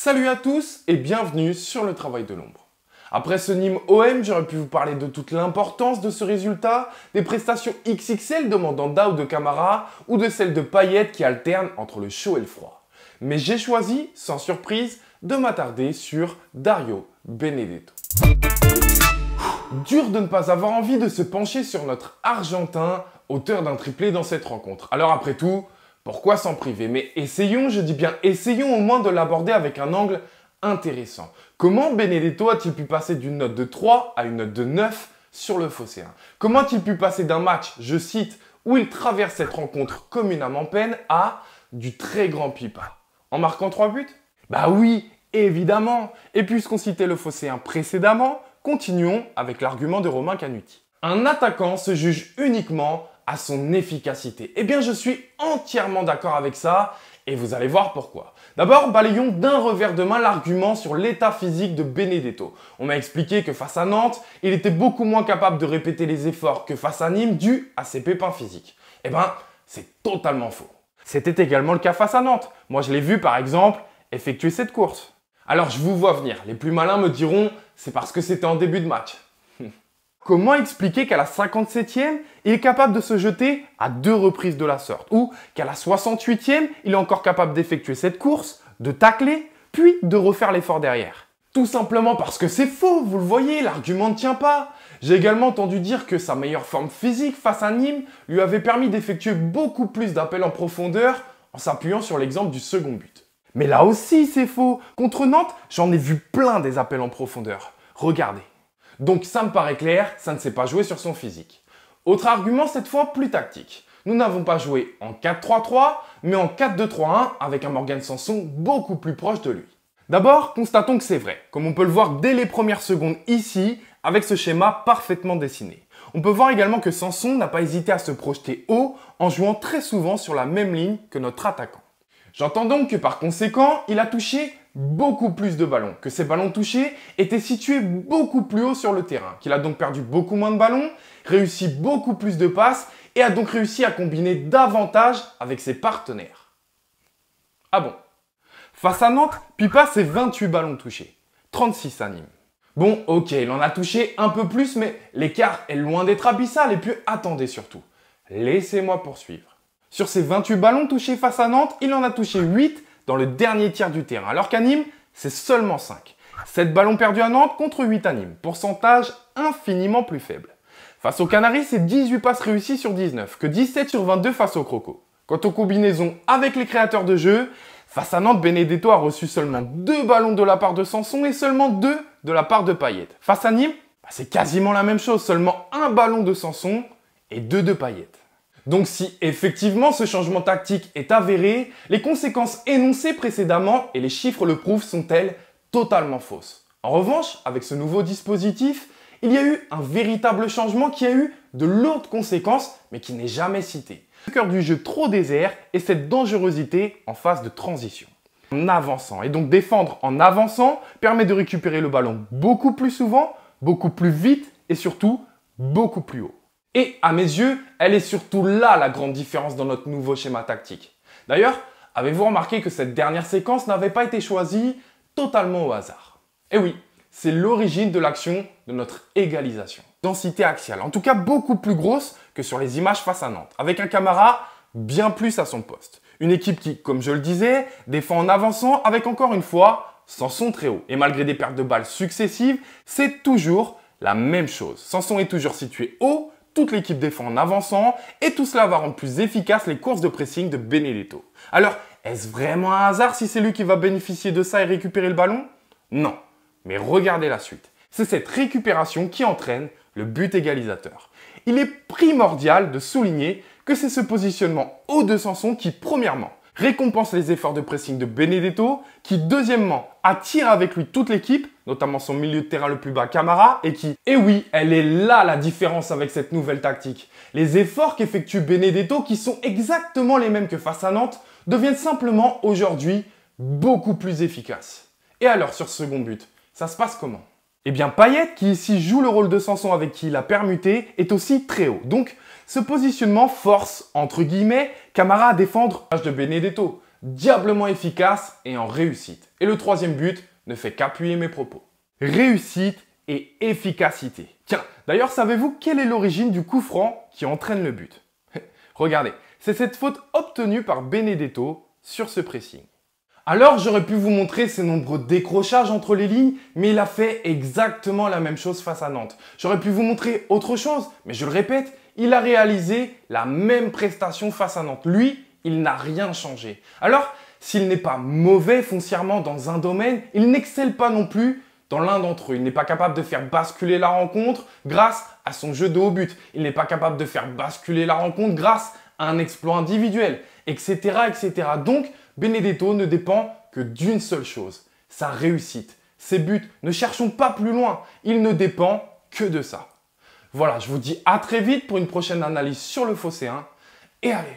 Salut à tous et bienvenue sur le travail de l'ombre. Après ce Nîmes OM, j'aurais pu vous parler de toute l'importance de ce résultat, des prestations XXL demandant Dao de Camara ou de celles de Payet qui alternent entre le chaud et le froid. Mais j'ai choisi, sans surprise, de m'attarder sur Dario Benedetto. Dur de ne pas avoir envie de se pencher sur notre Argentin, auteur d'un triplé dans cette rencontre. Alors après tout, pourquoi s'en priver? Mais essayons, je dis bien essayons au moins de l'aborder avec un angle intéressant. Comment Benedetto a-t-il pu passer d'une note de 3 à une note de 9 sur le Phocéen? Comment a-t-il pu passer d'un match, je cite, où il traverse cette rencontre comme une âme en peine à du très grand pipa? En marquant 3 buts? Bah oui, évidemment. Et puisqu'on citait le Phocéen précédemment, continuons avec l'argument de Romain Canuti. Un attaquant se juge uniquement à son efficacité. Eh bien, je suis entièrement d'accord avec ça et vous allez voir pourquoi. D'abord, balayons d'un revers de main l'argument sur l'état physique de Benedetto. On m'a expliqué que face à Nantes, il était beaucoup moins capable de répéter les efforts que face à Nîmes dû à ses pépins physiques. Eh bien, c'est totalement faux. C'était également le cas face à Nantes. Moi, je l'ai vu par exemple effectuer cette course. Alors, je vous vois venir. Les plus malins me diront, c'est parce que c'était en début de match. Comment expliquer qu'à la 57e, il est capable de se jeter à 2 reprises de la sorte? Ou qu'à la 68e, il est encore capable d'effectuer cette course, de tacler, puis de refaire l'effort derrière? Tout simplement parce que c'est faux, vous le voyez, l'argument ne tient pas. J'ai également entendu dire que sa meilleure forme physique face à Nîmes lui avait permis d'effectuer beaucoup plus d'appels en profondeur en s'appuyant sur l'exemple du second but. Mais là aussi, c'est faux. Contre Nantes, j'en ai vu plein des appels en profondeur. Regardez. Donc ça me paraît clair, ça ne s'est pas joué sur son physique. Autre argument, cette fois plus tactique. Nous n'avons pas joué en 4-3-3, mais en 4-2-3-1 avec un Morgan Sanson beaucoup plus proche de lui. D'abord, constatons que c'est vrai, comme on peut le voir dès les premières secondes ici, avec ce schéma parfaitement dessiné. On peut voir également que Sanson n'a pas hésité à se projeter haut en jouant très souvent sur la même ligne que notre attaquant. J'entends donc que par conséquent, il a touché beaucoup plus de ballons, que ces ballons touchés étaient situés beaucoup plus haut sur le terrain, qu'il a donc perdu beaucoup moins de ballons, réussi beaucoup plus de passes et a donc réussi à combiner davantage avec ses partenaires. Ah bon? Face à Nantes, Pipa c'est 28 ballons touchés, 36 à Nîmes. Bon, ok, il en a touché un peu plus, mais l'écart est loin d'être abyssal et puis attendez surtout, laissez-moi poursuivre. Sur ces 28 ballons touchés face à Nantes, il en a touché 8 dans le dernier tiers du terrain, alors qu'à Nîmes, c'est seulement 5. 7 ballons perdus à Nantes contre 8 à Nîmes, pourcentage infiniment plus faible. Face aux Canaries, c'est 18 passes réussies sur 19, que 17 sur 22 face aux Crocos. Quant aux combinaisons avec les créateurs de jeu, face à Nantes, Benedetto a reçu seulement 2 ballons de la part de Sanson et seulement 2 de la part de Payet. Face à Nîmes, c'est quasiment la même chose, seulement 1 ballon de Sanson et 2 de Payet. Donc si effectivement ce changement tactique est avéré, les conséquences énoncées précédemment, et les chiffres le prouvent, sont-elles totalement fausses. En revanche, avec ce nouveau dispositif, il y a eu un véritable changement qui a eu de lourdes conséquences, mais qui n'est jamais cité. Le cœur du jeu trop désert et cette dangerosité en phase de transition. En avançant, et donc défendre en avançant permet de récupérer le ballon beaucoup plus souvent, beaucoup plus vite et surtout beaucoup plus haut. Et à mes yeux, elle est surtout là la grande différence dans notre nouveau schéma tactique. D'ailleurs, avez-vous remarqué que cette dernière séquence n'avait pas été choisie totalement au hasard? Eh oui, c'est l'origine de l'action de notre égalisation. Densité axiale, en tout cas beaucoup plus grosse que sur les images face à Nantes, avec un Camara bien plus à son poste. Une équipe qui, comme je le disais, défend en avançant avec encore une fois Sanson très haut. Et malgré des pertes de balles successives, c'est toujours la même chose. Sanson est toujours situé haut, toute l'équipe défend en avançant et tout cela va rendre plus efficaces les courses de pressing de Benedetto. Alors, est-ce vraiment un hasard si c'est lui qui va bénéficier de ça et récupérer le ballon? Non, mais regardez la suite. C'est cette récupération qui entraîne le but égalisateur. Il est primordial de souligner que c'est ce positionnement haut de Sanson qui, premièrement, récompense les efforts de pressing de Benedetto, qui, deuxièmement, attire avec lui toute l'équipe, notamment son milieu de terrain le plus bas, Camara, et qui, et oui, elle est là la différence avec cette nouvelle tactique. Les efforts qu'effectue Benedetto, qui sont exactement les mêmes que face à Nantes, deviennent simplement aujourd'hui beaucoup plus efficaces. Et alors, sur ce second but, ça se passe comment? Eh bien, Payet, qui ici joue le rôle de Sanson avec qui il a permuté, est aussi très haut. Donc, ce positionnement force, entre guillemets, Camara à défendre l'âge de Benedetto. diablement efficace et en réussite. Et le troisième but ne fait qu'appuyer mes propos. Réussite et efficacité. Tiens, d'ailleurs, savez-vous quelle est l'origine du coup franc qui entraîne le but? Regardez, c'est cette faute obtenue par Benedetto sur ce pressing. Alors, j'aurais pu vous montrer ses nombreux décrochages entre les lignes, mais il a fait exactement la même chose face à Nantes. J'aurais pu vous montrer autre chose, mais je le répète, il a réalisé la même prestation face à Nantes. Lui, il n'a rien changé. Alors, s'il n'est pas mauvais foncièrement dans un domaine, il n'excelle pas non plus dans l'un d'entre eux. Il n'est pas capable de faire basculer la rencontre grâce à son jeu de haut but. Il n'est pas capable de faire basculer la rencontre grâce à un exploit individuel, etc., etc. Donc, Benedetto ne dépend que d'une seule chose, sa réussite. Ses buts, ne cherchons pas plus loin, il ne dépend que de ça. Voilà, je vous dis à très vite pour une prochaine analyse sur le Phocéen et allez,